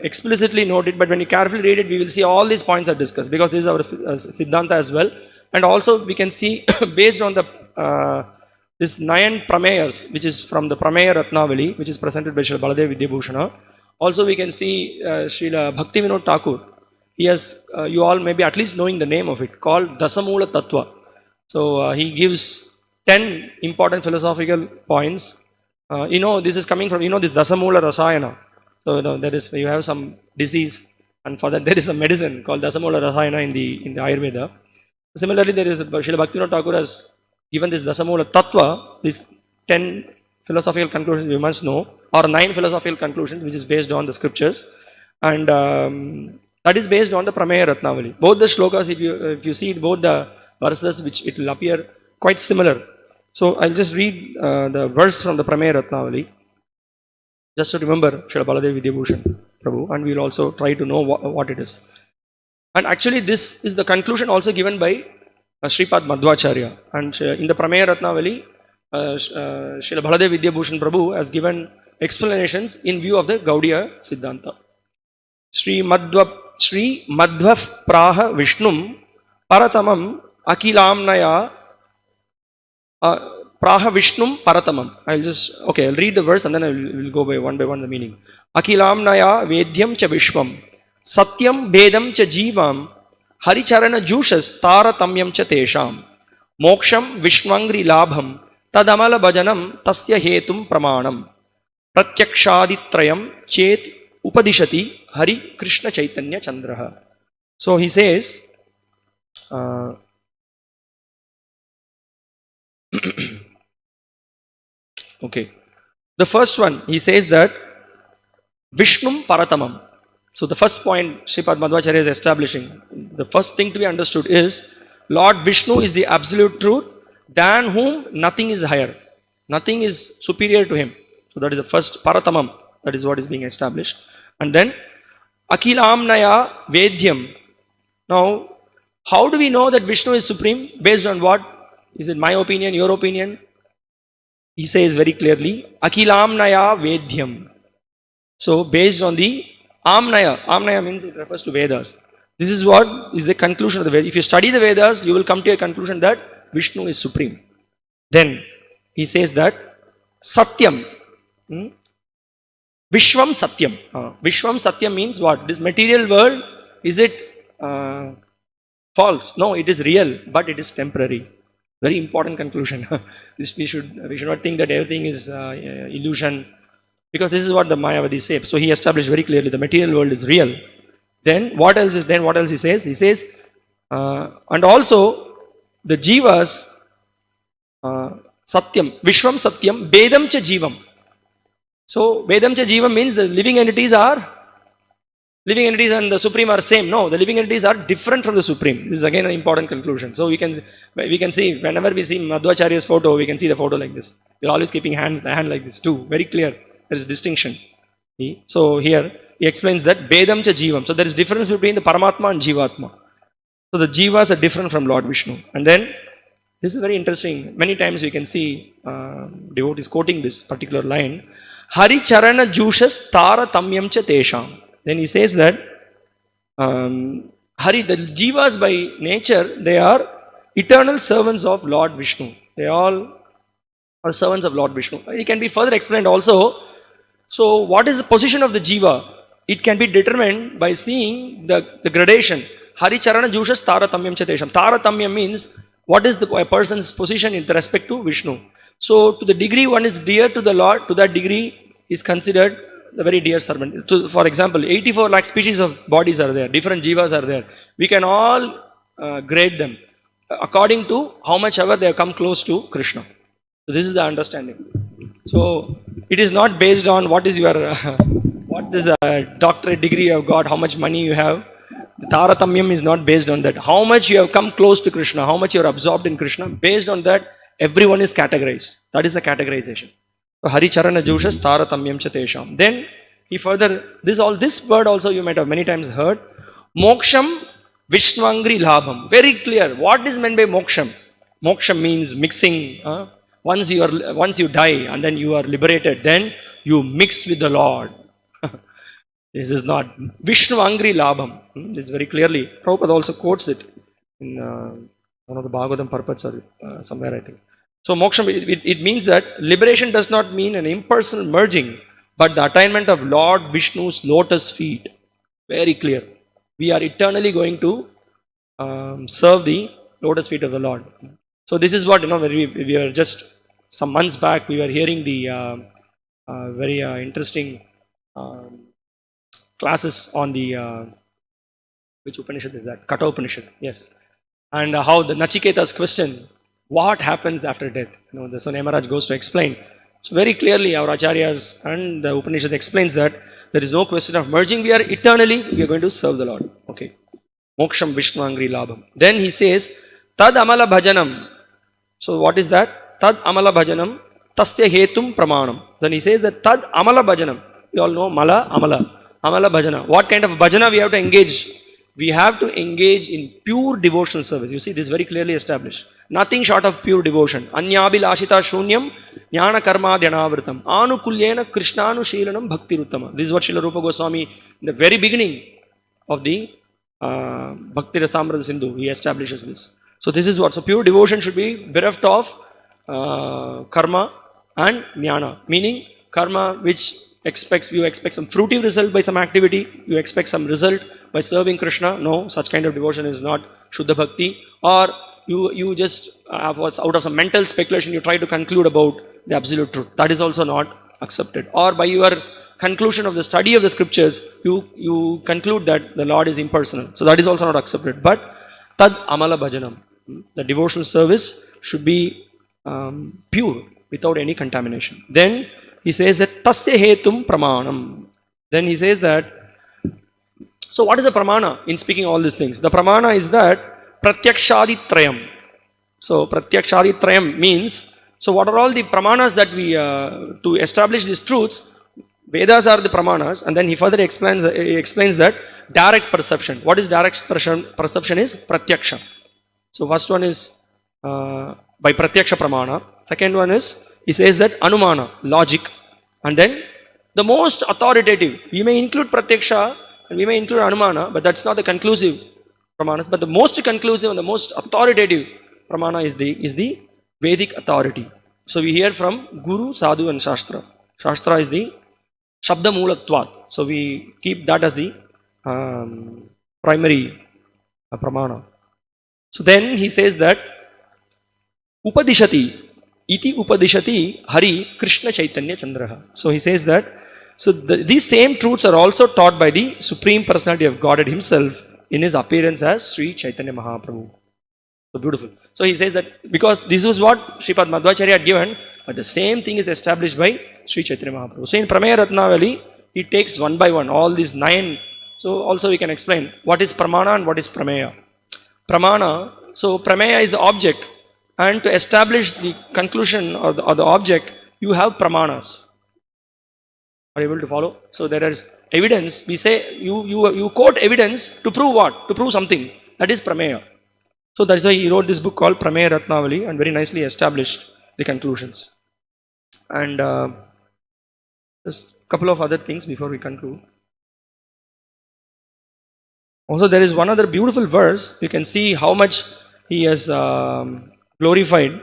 explicitly note it, but when you carefully read it, we will see all these points are discussed, because this is our Siddhanta as well. And also we can see based on the this 9 Prameyas, which is from the Prameya Ratnavali, which is presented by Srila Baladeva Vidyabhusana. Also we can see Srila Bhaktivinoda Thakur. He has, you all may be at least knowing the name of it, called Dasamula Tattva. So he gives 10 important philosophical points. This is coming from, this Dasamula Rasayana. So there is, you have some disease, and for that there is a medicine called Dasamula Rasayana in the Ayurveda. Similarly, there is Srila Bhaktivinoda Thakur has given this Dasamula Tattva, these 10 philosophical conclusions we must know, or 9 philosophical conclusions, which is based on the scriptures, and that is based on the Prameya Ratnavali. Both the shlokas, if you see both the verses, which it will appear quite similar. So I'll just read the verse from the Prameya Ratnavali, just to remember Srila Baladeva Vidyabhusana Prabhu, and we'll also try to know what it is. And actually this is the conclusion also given by Sripad Madhvacharya. And in the Prameya Ratnavali, Srila Baladeva Vidyabhusana Prabhu has given explanations in view of the Gaudiya Siddhanta. Sri Madhva Praha Vishnum Paratamam Akilamnaya Praha Vishnum Paratamam. I'll read the verse and then I will go by one the meaning. Akilamnaya Vedyam cha Vishwam Satyam Bedam cha Jivam Haricharana Jushas Taratamyam cha Tesham Moksham Vishwangri Labham Tadamala Bhajanam Tasya Hetum Pramanam Pratyakshaditrayam Chet Upadishati Hari Krishna Chaitanya Chandraha. So he says, okay, the first one, he says that Vishnum Paratamam. So the first point Sripad Madhvacharya is establishing, the first thing to be understood is Lord Vishnu is the absolute truth, than whom nothing is higher, nothing is superior to him. So that is the first Paratamam, that is what is being established. And then Akilamnaya Vedyam. Now, how do we know that Vishnu is supreme? Based on what? Is it my opinion, your opinion? He says very clearly, Akilamnaya Vedyam. So based on the Amnaya means it refers to Vedas. This is what is the conclusion of the Vedas. If you study the Vedas, you will come to a conclusion that Vishnu is supreme. Then he says that Satyam. Vishwam Satyam. Vishwam Satyam means what? This material world, is it false? No, it is real, but it is temporary. Very important conclusion. We should not think that everything is illusion, because this is what the Mayavadis say. So he established very clearly the material world is real. Then what else he says? He says, and also the jivas, Satyam, Vishwam Satyam, Vedam cha Jivam. So Vedam cha Jivam means the living entities and the Supreme are same. No, the living entities are different from the Supreme. This is again an important conclusion. So we can see, whenever we see Madhvacharya's photo, we can see the photo like this. We're always keeping the hand like this too. Very clear. There is distinction. So here he explains that Vedam cha Jivam. So there is difference between the Paramatma and Jivatma. So the Jivas are different from Lord Vishnu. And then this is very interesting. Many times we can see devotees quoting this particular line. Hari Charana Jushas Tara Tamyam cha Tesham. Then he says that Hari, the Jivas by nature, they are eternal servants of Lord Vishnu. They all are servants of Lord Vishnu. It can be further explained also. So what is the position of the Jiva? It can be determined by seeing the gradation. Hari Charana Jushas Taratamyam Chatesham. Taratamyam means what is a person's position in respect to Vishnu. So to the degree one is dear to the Lord, to that degree is considered the very dear servant. So for example, 84 lakh species of bodies are there, different jivas are there. We can all grade them according to how much ever they have come close to Krishna. So this is the understanding. So it is not based on what is your what is a doctorate degree you have got, how much money you have. The Taratamyam is not based on that. How much you have come close to Krishna, how much you are absorbed in Krishna, based on that everyone is categorized. That is the categorization. So Hari Charana Jushas Taratamyam Chatesham. Then he further, this word also you might have many times heard. Moksham Vishwangri Labham. Very clear. What is meant by Moksham? Moksham means mixing. Once you die and then you are liberated, then you mix with the Lord. This is not Vishwangri Labham. This is very clearly. Prabhupada also quotes it in one of the Bhagavatam purports or somewhere, I think. So moksha, it means that liberation does not mean an impersonal merging, but the attainment of Lord Vishnu's lotus feet. Very clear. We are eternally going to serve the lotus feet of the Lord. So this is what, when we were just some months back, we were hearing the very interesting classes on the, which Upanishad is that? Katha Upanishad, yes. And how the Nachiketa's question, what happens after death? The Son Yamaraj goes to explain. So very clearly our Acharyas and the Upanishad explains that there is no question of merging. We are going to serve the Lord. Okay. Moksham Vishwangri Labham. Then he says, Tad Amala Bhajanam. So what is that? Tad Amala Bhajanam Tasya Hetum Pramanam. Then he says that Tad Amala Bhajanam. You all know Mala, Amala. Amala Bhajana. What kind of bhajana we have to engage? We have to engage in pure devotional service. You see, this is very clearly established. Nothing short of pure devotion. Anyabilashita shunyam jnana karma dhyanavritam anukulyena krishnanu sheelanam bhakti ruttama. This is what Srila Rupa Goswami, in the very beginning of the Bhakti Rasamrita Sindhu, he establishes this. So this is what. So pure devotion should be bereft of karma and jnana. Meaning karma which you expect some fruitive result by some activity, you expect some result by serving Krishna. No, such kind of devotion is not Shuddha Bhakti. Or you just was out of some mental speculation, you try to conclude about the absolute truth. That is also not accepted. Or by your conclusion of the study of the scriptures, you conclude that the Lord is impersonal. So that is also not accepted. But tad amala bhajanam, the devotional service should be pure, without any contamination. Then he says that tasya hetum pramanam. Then he says that, so what is the pramana in speaking all these things? The pramana is that pratyakshadi trayam. So pratyakshadi trayam means, so what are all the pramanas that we, to establish these truths, Vedas are the pramanas, and then he further explains that direct perception. What is direct perception is pratyaksha. So first one is by pratyaksha pramana. Second one is, he says that anumana, logic. And then the most authoritative, we may include pratyaksha and we may include anumana, but that's not the conclusive pramanas. But the most conclusive and the most authoritative pramana is the Vedic authority. So we hear from Guru, Sadhu and Shastra. Shastra is the Shabda Moolatvat. So we keep that as the primary pramana. So then he says that Upadishati, iti Upadishati Hari Krishna Chaitanya Chandraha. So he says that, so these same truths are also taught by the Supreme Personality of Godhead himself in his appearance as Sri Chaitanya Mahaprabhu. So beautiful. So he says that because this is what Sripad Madhvacharya had given, but the same thing is established by Sri Chaitanya Mahaprabhu. So in Prameya Ratnavali, he takes one by one all these 9. So also we can explain what is Pramana and what is Prameya. Pramana, so Prameya is the object, and to establish the conclusion or the object, you have Pramanas. Are you able to follow? So there is evidence. We say you quote evidence to prove what? To prove something. That is Prameya. So that's why he wrote this book called Prameya Ratnavali and very nicely established the conclusions. And just a couple of other things before we conclude. Also, there is one other beautiful verse. You can see how much he has glorified.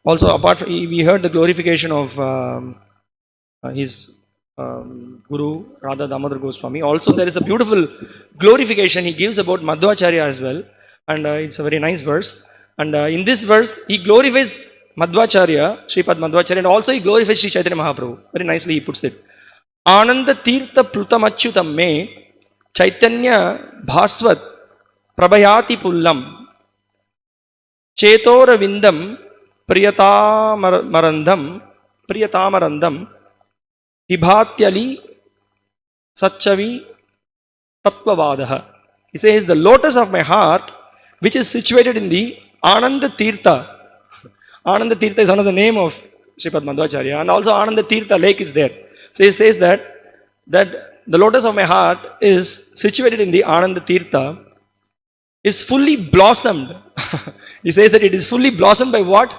Also, apart from, we heard the glorification of his Guru Radha Damodar Goswami. Also, there is a beautiful glorification he gives about Madhvacharya as well. And it's a very nice verse. And in this verse, he glorifies Madhvacharya, Sripad Madhvacharya, and also he glorifies Sri Chaitanya Mahaprabhu. Very nicely he puts it. Ananda Tirtha Plutamachyutam me Chaitanya Bhasvat Prabhayati Pullam Chetora Vindam Priyatamarandam Vibhatyali Satchavi Tattvavadaha. He says, the lotus of my heart, which is situated in the Ananda Tirtha. Ananda Tirtha is another name of Sripad Madhvacharya, and also Ananda Tirtha lake is there. So he says that the lotus of my heart is situated in the Ananda Tirtha, is fully blossomed. He says that it is fully blossomed by what?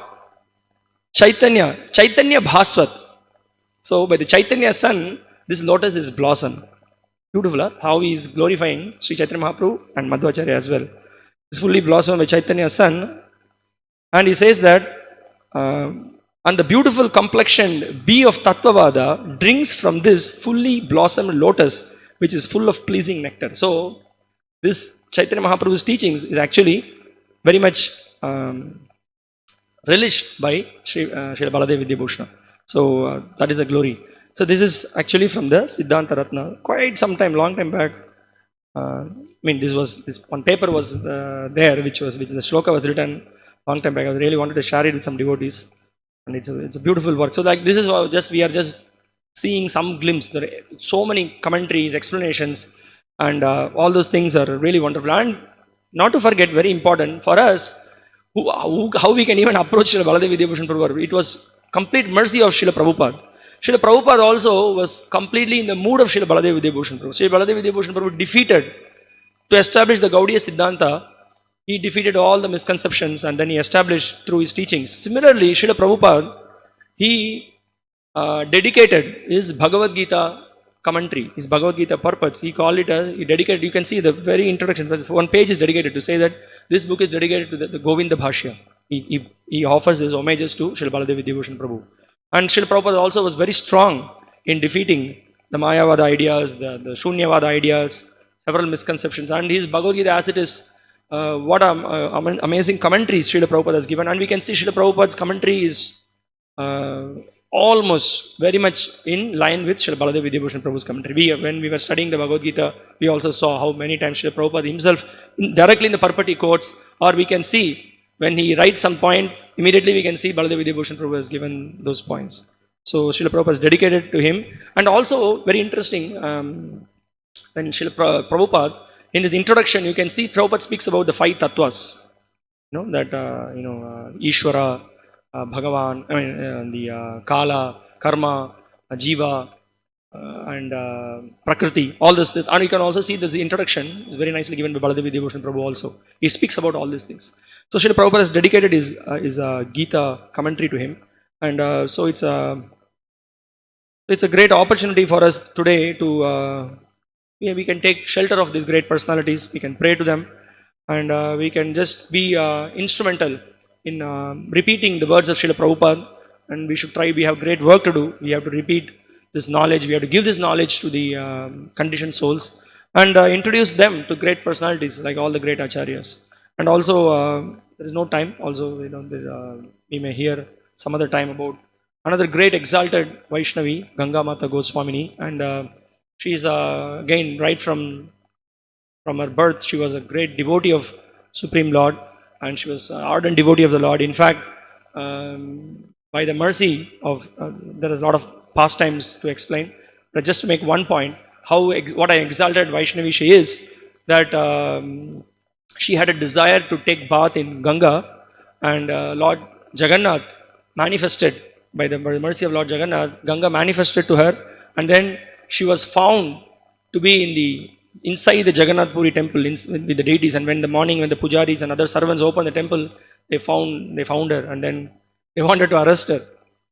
Chaitanya Bhasvat. So by the Chaitanya sun, this lotus is blossomed. Beautiful, huh? How he is glorifying Sri Chaitanya Mahaprabhu and Madhvacharya as well. It's fully blossomed by Chaitanya sun. And he says that, and the beautiful complexioned bee of Tattvavada drinks from this fully blossomed lotus, which is full of pleasing nectar. So, this Chaitanya Mahaprabhu's teachings is actually very much relished by Sri Baladeva Vidyabhusana. So, that is a glory. So, this is actually from the Siddhanta Ratna, quite some time, long time back. I mean, this one paper was there, which the shloka was written long time back. I really wanted to share it with some devotees, and it's a beautiful work. So, like this is we are just seeing some glimpse. There are so many commentaries, explanations, and all those things are really wonderful. And not to forget, very important for us, how we can even approach Srila Baladeva Vidyabhusana Prabhu. It was complete mercy of Srila Prabhupada. Srila Prabhupada also was completely in the mood of Srila Baladeva Vidyabhusana Prabhu. Srila Baladeva Vidyabhusana Prabhu defeated, to establish the Gaudiya Siddhanta, he defeated all the misconceptions and then he established through his teachings. Similarly, Srila Prabhupada, he dedicated his Bhagavad Gita commentary, his Bhagavad Gita purpose. He called it he dedicated, you can see the very introduction, one page is dedicated to say that this book is dedicated to the Govinda Bhashya. He offers his homages to Srila Baladeva Vidyabhusana Prabhu. And Srila Prabhupada also was very strong in defeating the Mayavada ideas, the Shunyavada ideas. several misconceptions. And his Bhagavad Gita, as it is, what amazing commentaries Srila Prabhupada has given. And we can see Srila Prabhupada's commentary is uh, almost very much in line with Srila Baladeva Vidyabhusana Prabhu's commentary. When we were studying the Bhagavad Gita, we also saw how many times Srila Prabhupada himself, directly in the Purport quotes, or we can see when he writes some point, immediately we can see Baladeva Vidyabhusana Prabhu has given those points. So Srila Prabhupada is dedicated to him. And also, very interesting, when Srila Prabhupada, in his introduction, you can see Prabhupada speaks about the 5 tattvas. That, Ishvara, Bhagavan, the Kala, Karma, Jiva, and Prakriti, all this. And you can also see this introduction is very nicely given by Baladeva Vidyabhusana Prabhu also. He speaks about all these things. So Srila Prabhupada has dedicated his Gita commentary to him. And so it's a great opportunity for us today to, we can take shelter of these great personalities, we can pray to them, and we can just be instrumental in repeating the words of Srila Prabhupada. And we should try, we have great work to do. We have to repeat this knowledge, we have to give this knowledge to the conditioned souls, and introduce them to great personalities like all the great acharyas. And also, there is no time, also, we may hear some other time about another great exalted Vaishnavi, Ganga Mata Goswamini. And she is, again, right from her birth, she was a great devotee of Supreme Lord, and she was an ardent devotee of the Lord. In fact, by the mercy of, there is a lot of pastimes to explain, but just to make one point, what an exalted Vaishnavi she is, that she had a desire to take bath in Ganga, and Lord Jagannath manifested, by the mercy of Lord Jagannath, Ganga manifested to her, and then she was found to be inside the Jagannath Puri temple with the deities. And when the morning, when the pujaris and other servants opened the temple, they found her, and then they wanted to arrest her.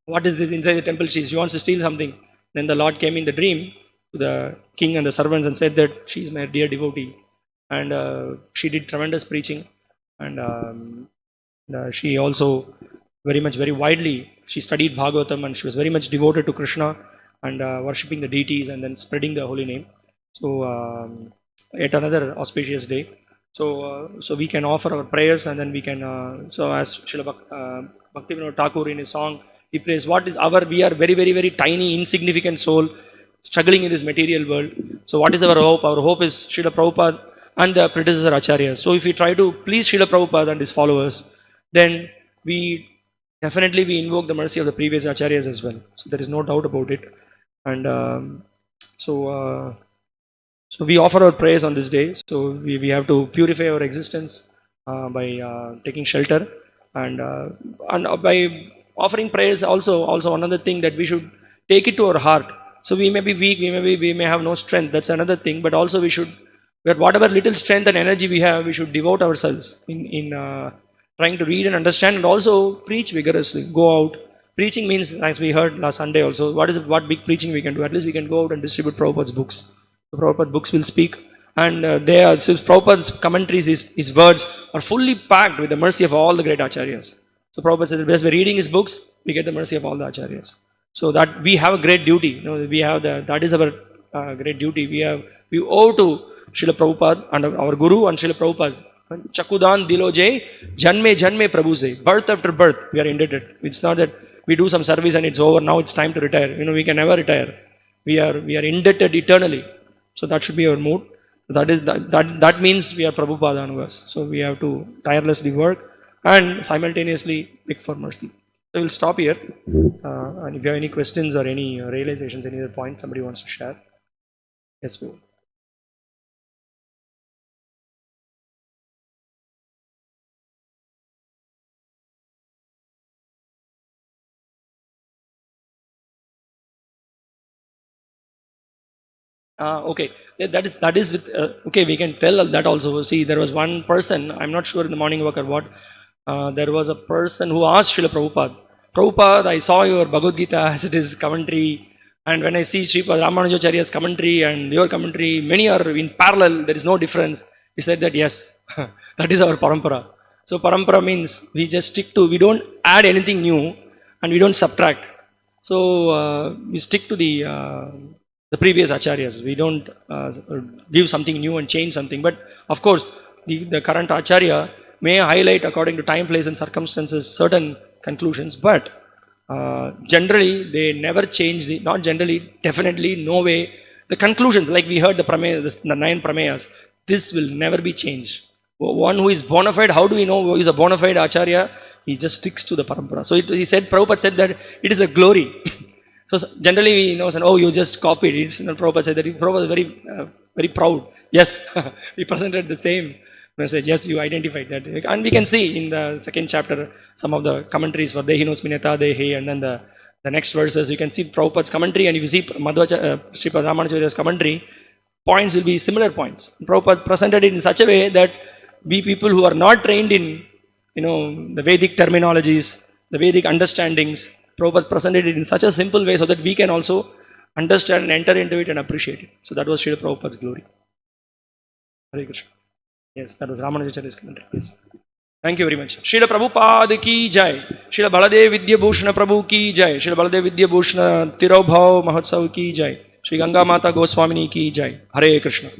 What is this inside the temple? She wants to steal something. Then the Lord came in the dream to the king and the servants and said that she is my dear devotee. And she did tremendous preaching, and she also very widely, she studied Bhagavatam, and she was very much devoted to Krishna and worshipping the deities and then spreading the holy name. So yet another auspicious day. So we can offer our prayers, and then we can, so as Srila Bhaktivinoda Thakur in his song, he prays, we are very tiny, insignificant soul struggling in this material world. So what is our hope? Our hope is Srila Prabhupada and the predecessor Acharyas. So if we try to please Srila Prabhupada and his followers, then we invoke the mercy of the previous Acharyas as well. So there is no doubt about it. And so we offer our prayers on this day. So we have to purify our existence by taking shelter, and by offering prayers. Also another thing, that we should take it to our heart. So we may be weak, we may have no strength. That's another thing. But also we should, whatever little strength and energy we have, we should devote ourselves in trying to read and understand, and also preach vigorously. Go out. Preaching means, as we heard last Sunday also, what big preaching we can do? At least we can go out and distribute Prabhupada's books. The Prabhupada books will speak, and so Prabhupada's commentaries, his words are fully packed with the mercy of all the great acharyas. So Prabhupada says, just by reading his books, we get the mercy of all the acharyas. So that we have a great duty. We have that is our great duty. We owe to Srila Prabhupada and our Guru and Srila Prabhupada. Chakudan diloje, janme janme Prabhu se. Birth after birth, we are indebted. It's not that we do some service and it's over, now it's time to retire. We can never retire. We are indebted eternally. So that should be our mood. That means we are Prabhupada Anugas. So we have to tirelessly work and simultaneously pick for mercy. So we'll stop here. And if you have any questions or any realizations, any other point somebody wants to share, yes, go. Okay, that is with okay. We can tell that also. See, there was one person. I'm not sure in the morning work or what. There was a person who asked Srila Prabhupada, Prabhupada, I saw your Bhagavad Gita as it is commentary, and when I see Sripad Ramanujacharya's commentary and your commentary, many are in parallel. There is no difference. He said that yes, that is our parampara. So parampara means we just stick to. We don't add anything new, and we don't subtract. So we stick to the the previous acharyas. We don't give something new and change something. But of course, the current acharya may highlight according to time, place, and circumstances certain conclusions. But generally, they never change the. Not generally, definitely, no way. The conclusions, like we heard the 9 prameyas, this will never be changed. One who is bona fide, how do we know who is a bona fide acharya? He just sticks to the parampara. So he said, Prabhupada said that it is a glory. So generally we know, oh, you just copied. It's Prabhupada said that. Prabhupada was very proud. Yes, we presented the same message. Yes, you identified that. And we can see in the second chapter some of the commentaries for Dehinos Mineta Dehi, and then the next verses you can see Prabhupada's commentary, and if you see Sripad Ramanujacharya's commentary, points will be similar points. Prabhupada presented it in such a way that we people who are not trained in the Vedic terminologies, the Vedic understandings, Prabhupada presented it in such a simple way so that we can also understand and enter into it and appreciate it. So that was Srila Prabhupada's glory. Hare Krishna. Yes, that was Ramanujacharya's commentary. Yes. Thank you very much. Srila Prabhupada ki jai. Srila Baladeva Vidyabhusana Prabhu ki jai. Srila Baladeva Vidyabhusana Tirobhav Mahotsav ki jai. Shri Ganga Mata Goswamini ki jai. Hare Krishna.